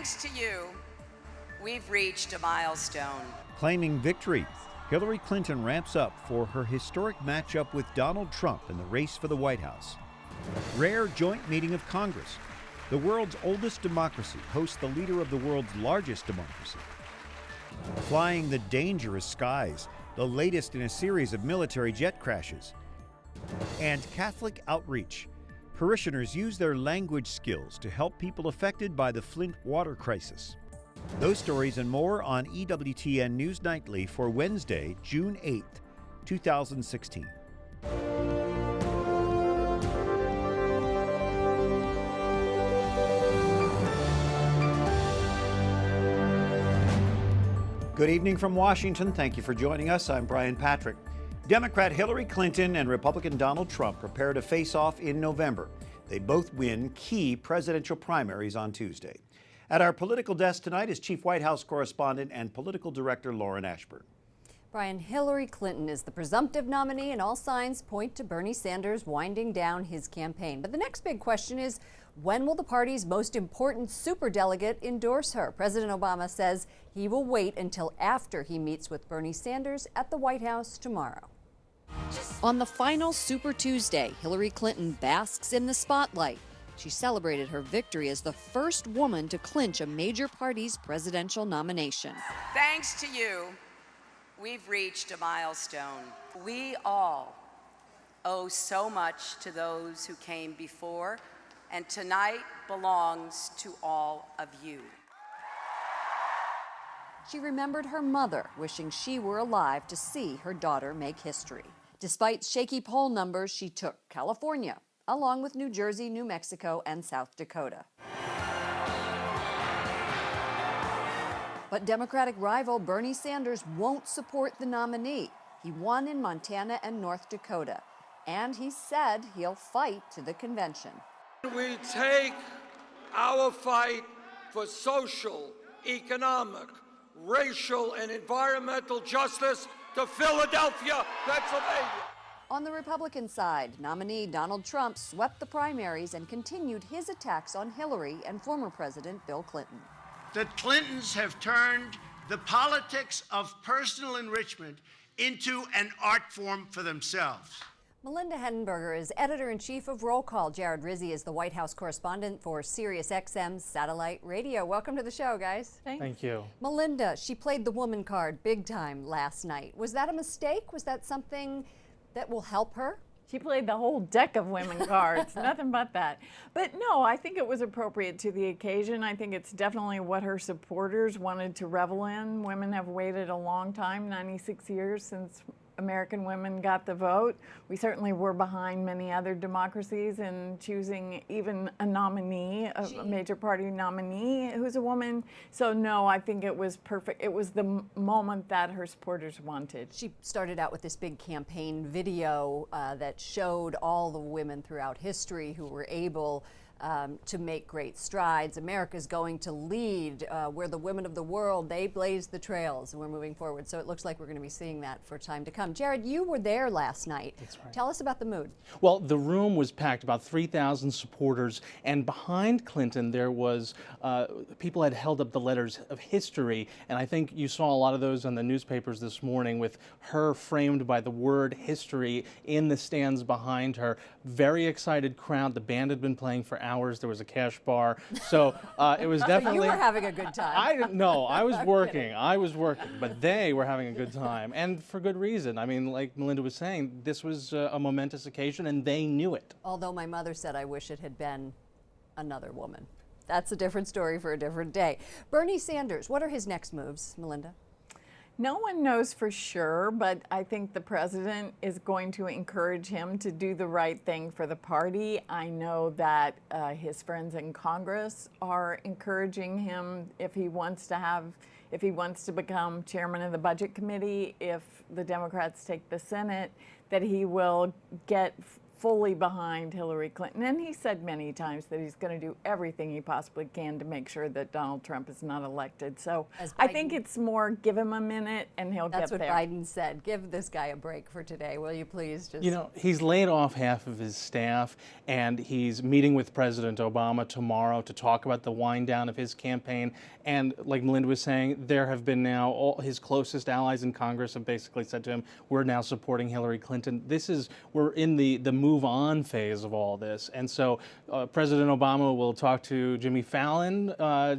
Thanks to you, we've reached a milestone. Claiming victory, Hillary Clinton ramps up for her historic matchup with Donald Trump in the race for the White House. Rare joint meeting of Congress. The world's oldest democracy hosts the leader of the world's largest democracy. Flying the dangerous skies, the latest in a series of military jet crashes. And Catholic outreach. Parishioners use their language skills to help people affected by the Flint water crisis. Those stories and more on EWTN News Nightly for Wednesday, June 8th, 2016. Good evening from Washington. Thank you for joining us. I'm Brian Patrick. Democrat Hillary Clinton and Republican Donald Trump prepare to face off in November. They both win key presidential primaries on Tuesday. At our political desk tonight is Chief White House correspondent and political director Lauren Ashburn. Brian, Hillary Clinton is the presumptive nominee, and all signs point to Bernie Sanders winding down his campaign. But the next big question is, when will the party's most important superdelegate endorse her? President Obama says he will wait until after he meets with Bernie Sanders at the White House tomorrow. On the final Super Tuesday, Hillary Clinton basks in the spotlight. She celebrated her victory as the first woman to clinch a major party's presidential nomination. Thanks to you, we've reached a milestone. We all owe so much to those who came before, and tonight belongs to all of you. She remembered her mother, wishing she were alive to see her daughter make history. Despite shaky poll numbers, she took California, along with New Jersey, New Mexico, and South Dakota. But Democratic rival Bernie Sanders won't support the nominee. He won in Montana and North Dakota, and he said he'll fight to the convention. We take our fight for social, economic, racial, and environmental justice to Philadelphia, Pennsylvania. On the Republican side, nominee Donald Trump swept the primaries and continued his attacks on Hillary and former President Bill Clinton. The Clintons have turned the politics of personal enrichment into an art form for themselves. Melinda Hendenberger is editor-in-chief of Roll Call. Jared Rizzi is the White House correspondent for SiriusXM Satellite Radio. Welcome to the show, guys. Thank you. Melinda, she played the woman card big time last night. Was that a mistake? Was that something that will help her? She played the whole deck of women cards, nothing but that. But no, I think it was appropriate to the occasion. I think it's definitely what her supporters wanted to revel in. Women have waited a long time, 96 years since American women got the vote. We certainly were behind many other democracies in choosing even a nominee, a major party nominee who's a woman. So no, I think it was perfect. It was the moment that her supporters wanted. She started out with this big campaign video that showed all the women throughout history who were able to make great strides. America's going to lead. We're the women of the world. They blaze the trails, and we're moving forward. So it looks like we're going to be seeing that for time to come. Jared, you were there last night. That's right. Tell us about the mood. Well, the room was packed, about 3,000 supporters, and behind Clinton there was, people had held up the letters of history, and I think you saw a lot of those on the newspapers this morning with her framed by the word history in the stands behind her. Very excited crowd. The band had been playing for hours. There was a cash bar. So it was definitely... So you were having a good time. I didn't know. I was working. I was working. But they were having a good time. And for good reason. I mean, like Melinda was saying, this was a momentous occasion, and they knew it. Although my mother said, I wish it had been another woman. That's a different story for a different day. Bernie Sanders, what are his next moves, Melinda? No one knows for sure, but I think the president is going to encourage him to do the right thing for the party. I know that his friends in Congress are encouraging him if he wants to become chairman of the Budget Committee, if the Democrats take the Senate, that he will get fully behind Hillary Clinton. And he said many times that he's going to do everything he possibly can to make sure that Donald Trump is not elected. So I think it's more give him a minute and he'll get there. That's what Biden said. Give this guy a break for today, will you please? Just... You know, he's laid off half of his staff, and he's meeting with President Obama tomorrow to talk about the wind down of his campaign. And like Melinda was saying, there have been now all his closest allies in Congress have basically said to him, we're now supporting Hillary Clinton. We're in the move on phase of all this. And so President Obama will talk to Jimmy Fallon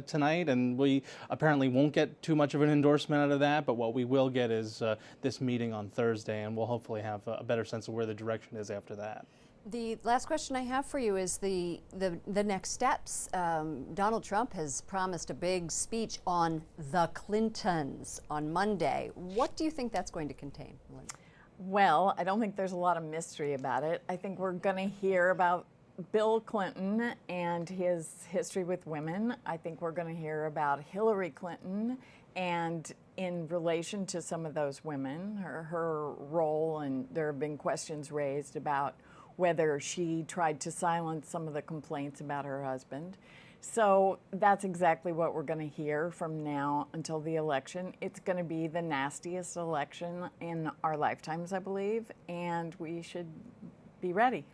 tonight, and we apparently won't get too much of an endorsement out of that, but what we will get is this meeting on Thursday, and we'll hopefully have a better sense of where the direction is after that. The last question I have for you is the next steps. Donald Trump has promised a big speech on the Clintons on Monday. What do you think that's going to contain, Melinda? Well, I don't think there's a lot of mystery about it. I think we're going to hear about Bill Clinton and his history with women. I think we're going to hear about Hillary Clinton and in relation to some of those women, her role, and there have been questions raised about whether she tried to silence some of the complaints about her husband. So that's exactly what we're going to hear from now until the election. It's going to be the nastiest election in our lifetimes, I believe, and we should be ready.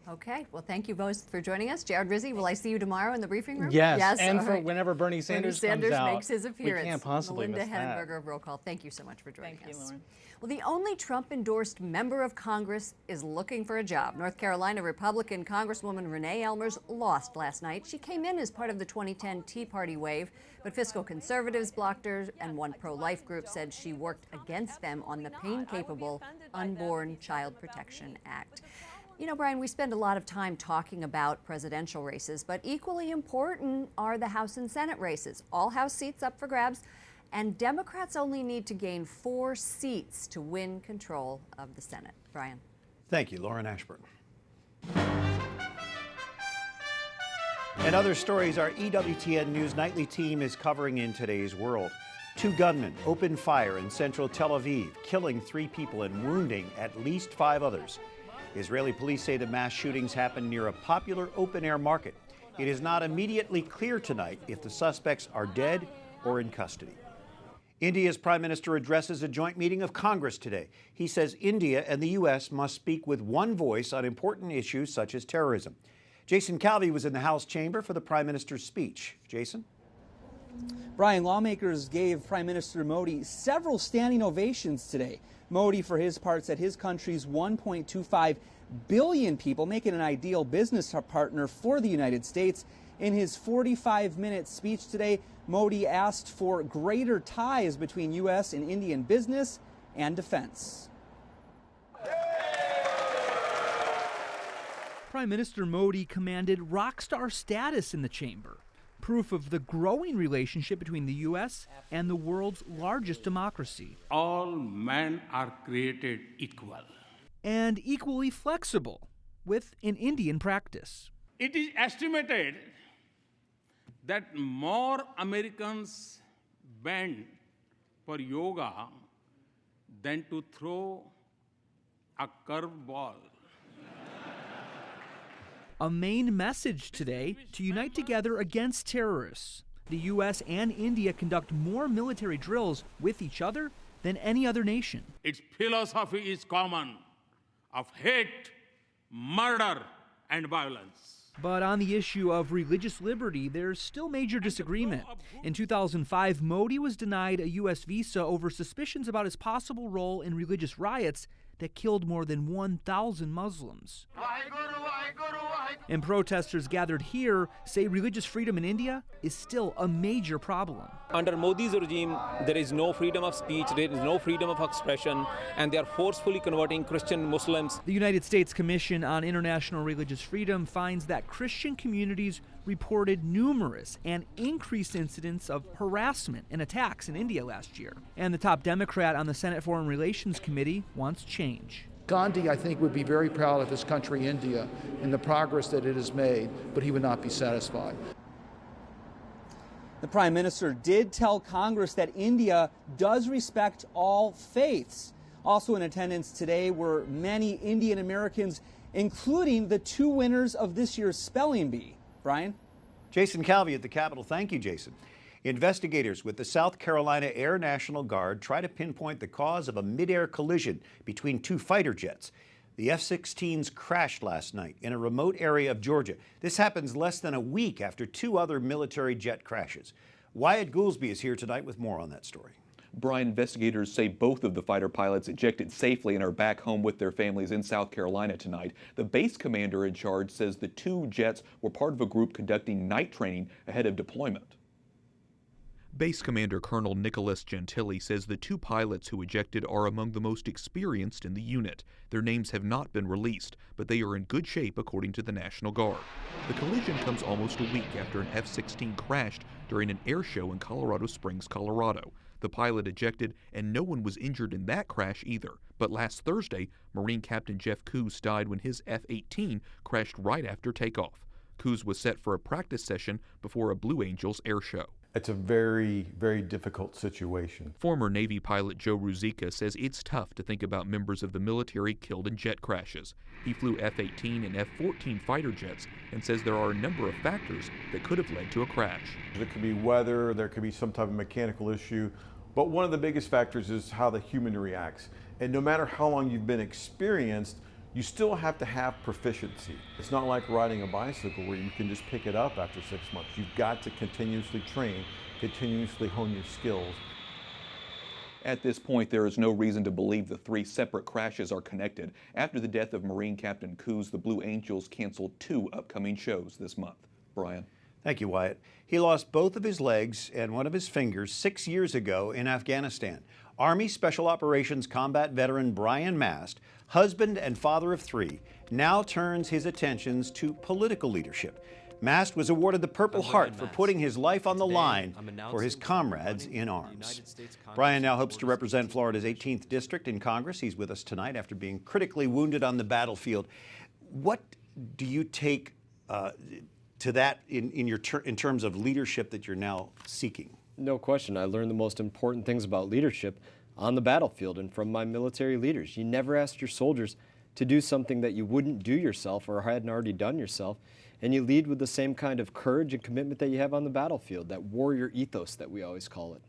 Okay, well, thank you both for joining us. Jared Rizzi, will I see you tomorrow in the briefing room? Yes, and for whenever Bernie Sanders comes out, makes his appearance. We can't possibly Melinda miss that. Henneberger of Roll Call, thank you so much for joining us. Thank you, Lauren. Well, the only Trump-endorsed member of Congress is looking for a job. North Carolina Republican Congresswoman Renee Elmers lost last night. She came in as part of the 2010 Tea Party wave, but fiscal conservatives blocked her, and one pro-life group said she worked against them on the pain-capable Unborn Child Protection Act. You know, Brian, we spend a lot of time talking about presidential races, but equally important are the House and Senate races. All House seats up for grabs, and Democrats only need to gain 4 seats to win control of the Senate. Brian. Thank you, Lauren Ashburn. And other stories our EWTN News Nightly team is covering in today's world. 2 gunmen opened fire in central Tel Aviv, killing 3 people and wounding at least 5 others. Israeli police say the mass shootings happened near a popular open-air market. It is not immediately clear tonight if the suspects are dead or in custody. India's Prime Minister addresses a joint meeting of Congress today. He says India and the U.S. must speak with one voice on important issues such as terrorism. Jason Calvi was in the House chamber for the Prime Minister's speech. Jason? Brian, lawmakers gave Prime Minister Modi several standing ovations today. Modi, for his part, said his country's 1.25 billion people make it an ideal business partner for the United States. In his 45-minute speech today, Modi asked for greater ties between U.S. and Indian business and defense. Prime Minister Modi commanded rock star status in the chamber, proof of the growing relationship between the U.S. and the world's largest democracy. All men are created equal. And equally flexible, with an Indian practice. It is estimated that more Americans bend for yoga than to throw a curveball. A main message today to unite together against terrorists. The U.S. and India conduct more military drills with each other than any other nation. Its philosophy is common, of hate, murder, and violence. But on the issue of religious liberty, there's still major disagreement. In 2005, Modi was denied a U.S. visa over suspicions about his possible role in religious riots that killed more than 1,000 Muslims. And protesters gathered here say religious freedom in India is still a major problem. Under Modi's regime, there is no freedom of speech, there is no freedom of expression, and they are forcefully converting Christian Muslims. The United States Commission on International Religious Freedom finds that Christian communities reported numerous and increased incidents of harassment and attacks in India last year. And the top Democrat on the Senate Foreign Relations Committee wants change. Gandhi, I think, would be very proud of his country, India, and the progress that it has made, but he would not be satisfied. The Prime Minister did tell Congress that India does respect all faiths. Also in attendance today were many Indian Americans including the 2 winners of this year's spelling bee. Brian? Jason Calvi at the Capitol. Thank you, Jason. Investigators with the South Carolina Air National Guard try to pinpoint the cause of a mid-air collision between 2 fighter jets. The F-16s crashed last night in a remote area of Georgia. This happens less than a week after 2 other military jet crashes. Wyatt Goolsby is here tonight with more on that story. Brian, investigators say both of the fighter pilots ejected safely and are back home with their families in South Carolina tonight. The base commander in charge says the 2 jets were part of a group conducting night training ahead of deployment. Base Commander Colonel Nicholas Gentili says the 2 pilots who ejected are among the most experienced in the unit. Their names have not been released, but they are in good shape according to the National Guard. The collision comes almost a week after an F-16 crashed during an air show in Colorado Springs, Colorado. The pilot ejected, and no one was injured in that crash either. But last Thursday, Marine Captain Jeff Coos died when his F-18 crashed right after takeoff. Coos was set for a practice session before a Blue Angels air show. It's a very, very difficult situation. Former Navy pilot Joe Ruzicka says it's tough to think about members of the military killed in jet crashes. He flew F-18 and F-14 fighter jets and says there are a number of factors that could have led to a crash. There could be weather, there could be some type of mechanical issue, but one of the biggest factors is how the human reacts. And no matter how long you've been experienced, you still have to have proficiency. It's not like riding a bicycle where you can just pick it up after 6 months. You've got to continuously train, continuously hone your skills. At this point, there is no reason to believe the 3 separate crashes are connected. After the death of Marine Captain Coos, the Blue Angels canceled 2 upcoming shows this month. Brian. Thank you, Wyatt. He lost both of his legs and one of his fingers 6 years ago in Afghanistan. Army Special Operations combat veteran Brian Mast, husband and father of 3, now turns his attentions to political leadership. Mast was awarded the Purple Heart for putting his life on the line for his comrades in arms. Brian now hopes to represent Florida's 18th district in Congress. He's with us tonight after being critically wounded on the battlefield. What do you take to that in terms of leadership that you're now seeking? No question. I learned the most important things about leadership on the battlefield and from my military leaders. You never asked your soldiers to do something that you wouldn't do yourself or hadn't already done yourself. And you lead with the same kind of courage and commitment that you have on the battlefield, that warrior ethos that we always call it.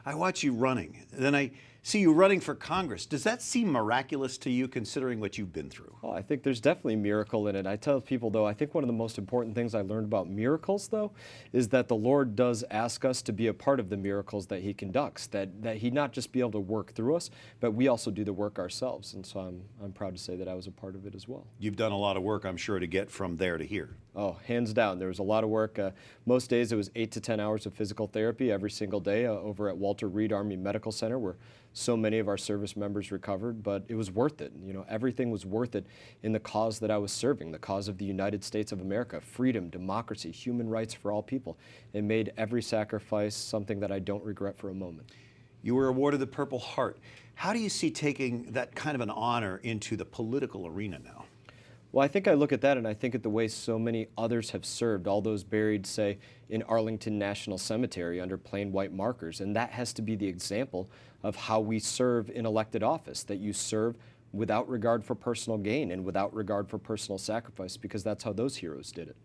I watch you running, then I see you running for Congress. Does that seem miraculous to you considering what you've been through? Oh, I think there's definitely a miracle in it. I tell people, though, I think one of the most important things I learned about miracles, though, is that the Lord does ask us to be a part of the miracles that He conducts, that He not just be able to work through us, but we also do the work ourselves. And so I'm proud to say that I was a part of it as well. You've done a lot of work, I'm sure, to get from there to here. Oh, hands down. There was a lot of work. Most days it was 8 to 10 hours of physical therapy every single day over at Walter Reed Army Medical Center, where so many of our service members recovered, but it was worth it. You know, everything was worth it in the cause that I was serving, the cause of the United States of America, freedom, democracy, human rights for all people. It made every sacrifice something that I don't regret for a moment. You were awarded the Purple Heart. How do you see taking that kind of an honor into the political arena now? Well, I think I look at that and I think at the way so many others have served, all those buried, say, in Arlington National Cemetery under plain white markers. And that has to be the example of how we serve in elected office, that you serve without regard for personal gain and without regard for personal sacrifice, because that's how those heroes did it.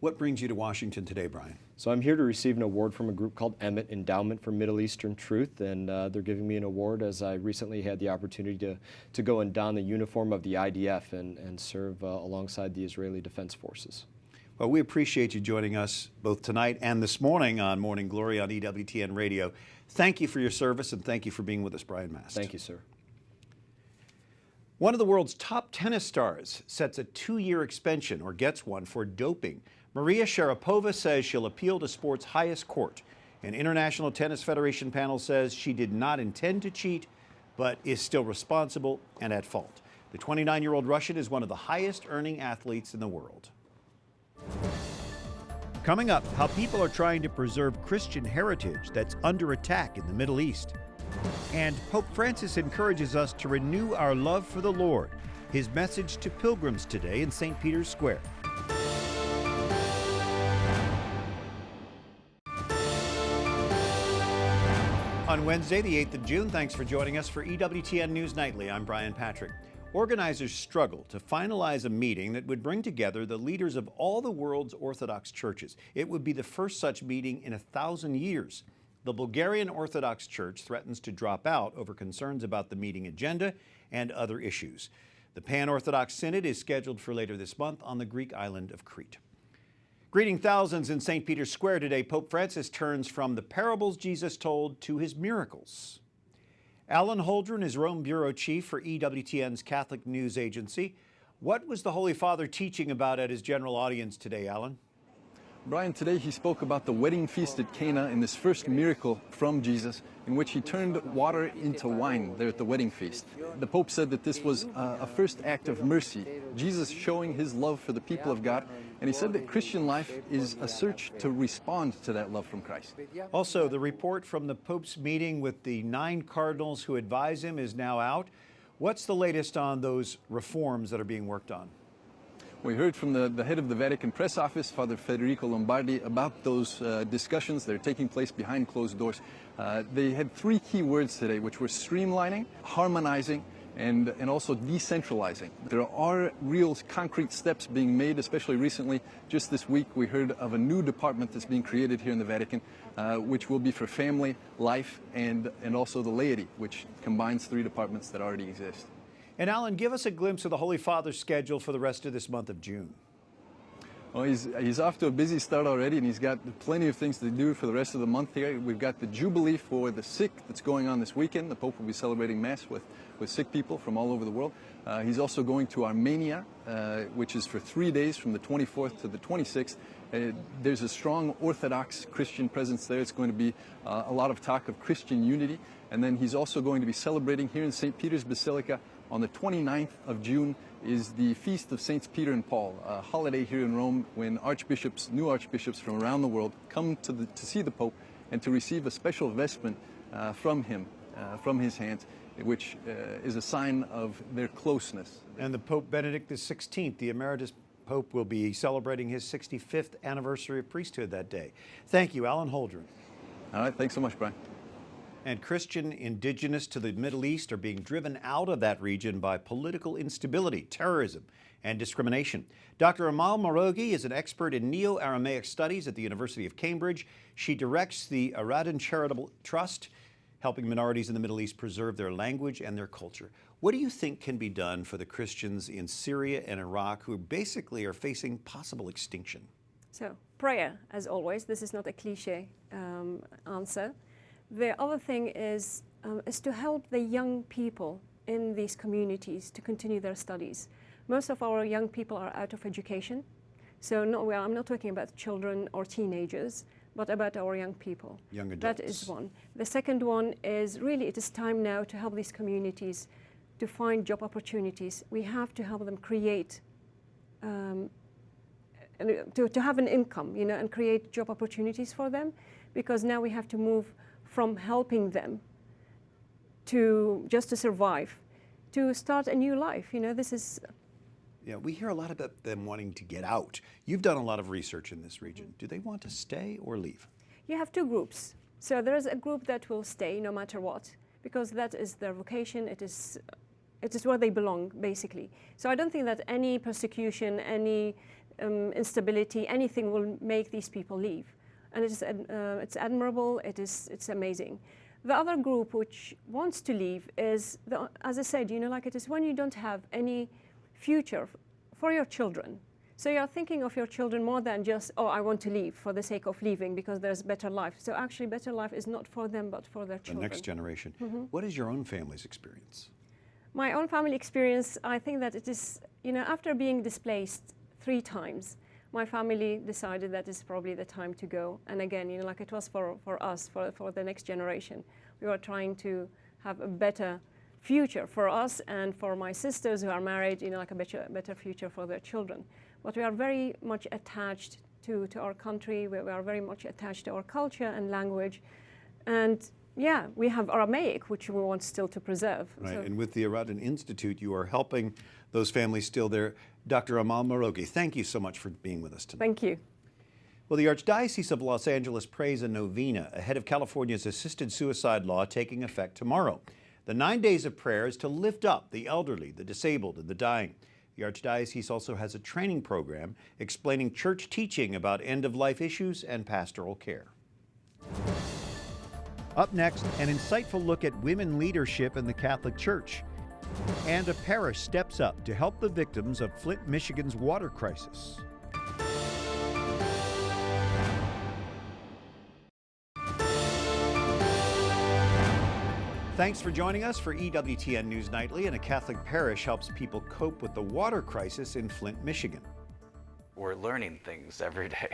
What brings you to Washington today, Brian? So I'm here to receive an award from a group called Emmett, Endowment for Middle Eastern Truth, and they're giving me an award as I recently had the opportunity to go and don the uniform of the IDF and serve alongside the Israeli Defense Forces. Well, we appreciate you joining us both tonight and this morning on Morning Glory on EWTN Radio. Thank you for your service and thank you for being with us, Brian Mast. Thank you, sir. One of the world's top tennis stars sets a 2-year extension or gets one for doping. Maria Sharapova says she'll appeal to sport's highest court. An International Tennis Federation panel says she did not intend to cheat, but is still responsible and at fault. The 29-year-old Russian is one of the highest-earning athletes in the world. Coming up, how people are trying to preserve Christian heritage that's under attack in the Middle East. And Pope Francis encourages us to renew our love for the Lord. His message to pilgrims today in St. Peter's Square. On Wednesday, the 8th of June, thanks for joining us for EWTN News Nightly. I'm Brian Patrick. Organizers struggle to finalize a meeting that would bring together the leaders of all the world's Orthodox churches. It would be the first such meeting in 1,000 years. The Bulgarian Orthodox Church threatens to drop out over concerns about the meeting agenda and other issues. The Pan-Orthodox Synod is scheduled for later this month on the Greek island of Crete. Greeting thousands in St. Peter's Square today, Pope Francis turns from the parables Jesus told to his miracles. Alan Holdren is Rome Bureau Chief for EWTN's Catholic News Agency. What was the Holy Father teaching about at his general audience today, Alan? Brian, today he spoke about the wedding feast at Cana and this first miracle from Jesus in which he turned water into wine there at the wedding feast. The Pope said that this was a first act of mercy, Jesus showing his love for the people of God, and he said that Christian life is a search to respond to that love from Christ. Also, the report from the Pope's meeting with the 9 cardinals who advise him is now out. What's the latest on those reforms that are being worked on? We heard from the head of the Vatican press office, Father Federico Lombardi, about those discussions that are taking place behind closed doors. They had 3 key words today, which were streamlining, harmonizing, and also decentralizing. There are real concrete steps being made, especially recently. Just this week, we heard of a new department that's being created here in the Vatican, which will be for family, life, and also the laity, which combines 3 departments that already exist. And Alan, give us a glimpse of the Holy Father's schedule for the rest of this month of June. Well, he's off to a busy start already, and he's got plenty of things to do for the rest of the month here. We've got the Jubilee for the sick that's going on this weekend. The Pope will be celebrating Mass with sick people from all over the world. He's also going to Armenia, which is for 3 days from the 24th to the 26th. There's a strong Orthodox Christian presence there. It's going to be a lot of talk of Christian unity. And then he's also going to be celebrating here in St. Peter's Basilica on the 29th of June is the Feast of Saints Peter and Paul, a holiday here in Rome when new archbishops from around the world come to see the Pope and to receive a special vestment from him, from his hands, which is a sign of their closeness. And the Pope Benedict XVI, the Emeritus Pope, will be celebrating his 65th anniversary of priesthood that day. Thank you, Alan Holdren. All right, thanks so much, Brian. And Christian indigenous to the Middle East are being driven out of that region by political instability, terrorism, and discrimination. Dr. Amal Marogi is an expert in Neo-Aramaic studies at the University of Cambridge. She directs the Aradan Charitable Trust, helping minorities in the Middle East preserve their language and their culture. What do you think can be done for the Christians in Syria and Iraq who basically are facing possible extinction? So, prayer, as always. This is not a cliche answer. The other thing is to help the young people in these communities to continue their studies. Most of our young people are out of education. So I'm not talking about children or teenagers, but about our young people. Young adults. That is one. The second one is really it is time now to help these communities to find job opportunities. We have to help them create, to have an income, and create job opportunities for them, because now we have to move from helping them to just to survive, to start a new life. This is... Yeah, we hear a lot about them wanting to get out. You've done a lot of research in this region. Do they want to stay or leave? You have 2 groups. So there is a group that will stay no matter what, because that is their vocation. It is where they belong, basically. So I don't think that any persecution, any instability, anything will make these people leave. And it's admirable, it's amazing. The other group which wants to leave is, as I said, it is when you don't have any future for your children. So you're thinking of your children more than just, oh, I want to leave for the sake of leaving because there's better life. So actually better life is not for them, but for their children. The next generation. What is your own family's experience? My own family experience, I think that it is, after being displaced 3 times, my family decided that it's probably the time to go. And again, like it was for us, for the next generation. We were trying to have a better future for us and for my sisters who are married, like a better future for their children. But we are very much attached to our country. We are very much attached to our culture and language. And yeah, we have Aramaic, which we want still to preserve. Right, So, and with the Aradan Institute, you are helping those families still there. Dr. Amal Marogi, thank you so much for being with us tonight. thank you. Well, the Archdiocese of Los Angeles prays a novena ahead of California's assisted suicide law taking effect tomorrow. The 9 days of prayer is to lift up the elderly, the disabled, and the dying. The Archdiocese also has a training program explaining church teaching about end-of-life issues and pastoral care. Up next, an insightful look at women leadership in the Catholic Church. And a parish steps up to help the victims of Flint, Michigan's water crisis. Thanks for joining us for EWTN News Nightly, and a Catholic parish helps people cope with the water crisis in Flint, Michigan. We're learning things every day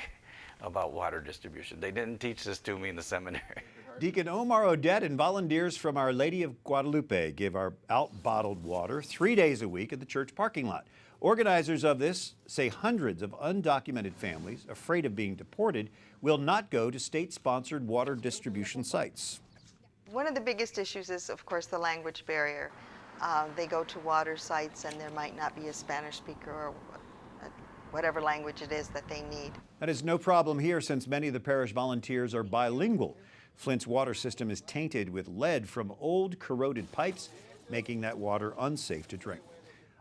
about water distribution. They didn't teach this to me in the seminary. Deacon Omar Odette and volunteers from Our Lady of Guadalupe give out bottled water 3 days a week at the church parking lot. Organizers of this say hundreds of undocumented families, afraid of being deported, will not go to state-sponsored water distribution sites. One of the biggest issues is, of course, the language barrier. They go to water sites and there might not be a Spanish speaker or whatever language it is that they need. That is no problem here, since many of the parish volunteers are bilingual. Flint's water system is tainted with lead from old corroded pipes, making that water unsafe to drink.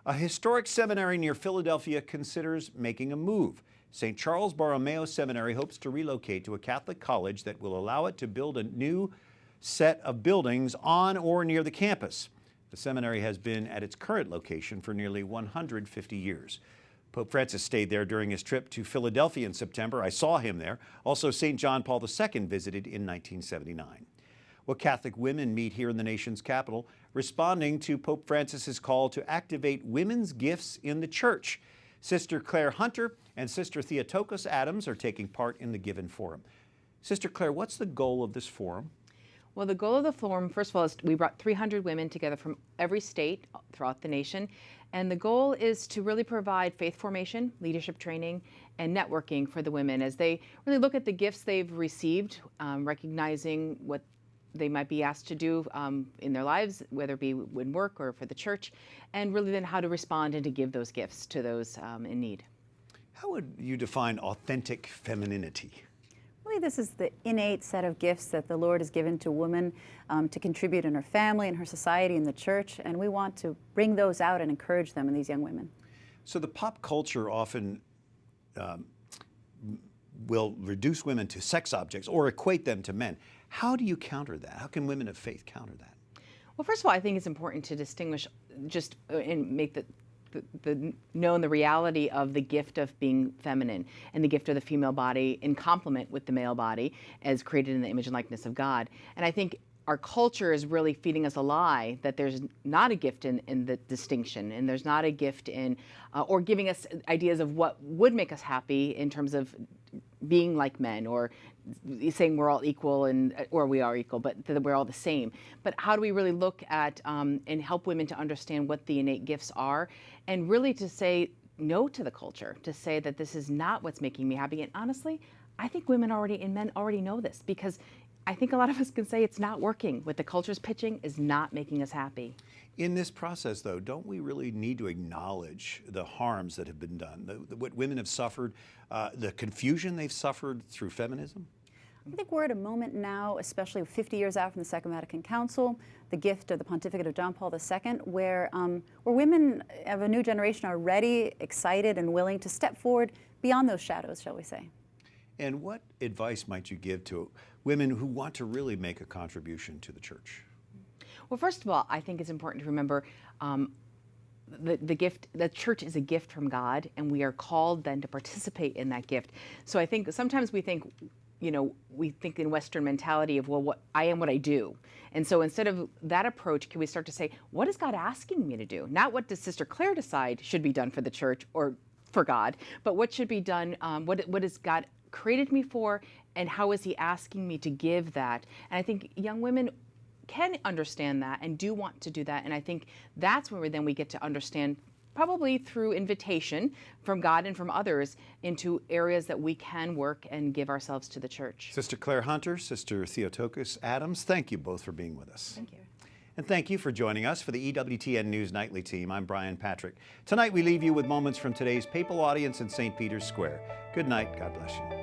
A historic seminary near Philadelphia considers making a move. St. Charles Borromeo Seminary hopes to relocate to a Catholic college that will allow it to build a new set of buildings on or near the campus. The seminary has been at its current location for nearly 150 years. Pope Francis stayed there during his trip to Philadelphia in September. I saw him there. Also, St. John Paul II visited in 1979. Well, Catholic women meet here in the nation's capital, responding to Pope Francis's call to activate women's gifts in the church. Sister Claire Hunter and Sister Theotokos Adams are taking part in the Given Forum. Sister Claire, what's the goal of this forum? Well, the goal of the forum, first of all, is we brought 300 women together from every state throughout the nation. And the goal is to really provide faith formation, leadership training, and networking for the women as they really look at the gifts they've received, recognizing what they might be asked to do in their lives, whether it be in work or for the church, and really then how to respond and to give those gifts to those in need. How would you define authentic femininity? Really, this is the innate set of gifts that the Lord has given to women to contribute in her family, in her society, in the church, and we want to bring those out and encourage them in these young women. So the pop culture often will reduce women to sex objects or equate them to men. How do you counter that? How can women of faith counter that? Well, first of all, I think it's important to distinguish just and make the known the reality of the gift of being feminine and the gift of the female body in complement with the male body as created in the image and likeness of God. And I think our culture is really feeding us a lie that there's not a gift in the distinction, and there's not a gift in, or giving us ideas of what would make us happy in terms of being like men, or saying we're all equal, or we are equal, but that we're all the same. But how do we really look at and help women to understand what the innate gifts are, and really to say no to the culture, to say that this is not what's making me happy. And honestly, I think women already and men already know this, because I think a lot of us can say it's not working. What the culture's pitching is not making us happy. In this process, though, don't we really need to acknowledge the harms that have been done, what women have suffered, the confusion they've suffered through feminism? I think we're at a moment now, especially 50 years out from the Second Vatican Council, the gift of the pontificate of John Paul II, where women of a new generation are ready, excited, and willing to step forward beyond those shadows, shall we say. And what advice might you give to women who want to really make a contribution to the church? Well, first of all, I think it's important to remember the church is a gift from God, and we are called then to participate in that gift. So I think sometimes we think in Western mentality of, well, what I am, what I do. And so instead of that approach, can we start to say, what is God asking me to do? Not what does Sister Claire decide should be done for the church or for God, but what should be done, what has God created me for, and how is He asking me to give that? And I think young women can understand that and do want to do that. And I think that's where then we get to understand, probably through invitation from God and from others, into areas that we can work and give ourselves to the church. Sister Claire Hunter, Sister Theotokos Adams, thank you both for being with us. Thank you. And thank you for joining us. For the EWTN News Nightly team, I'm Brian Patrick. Tonight we leave you with moments from today's papal audience in St. Peter's Square. Good night. God bless you.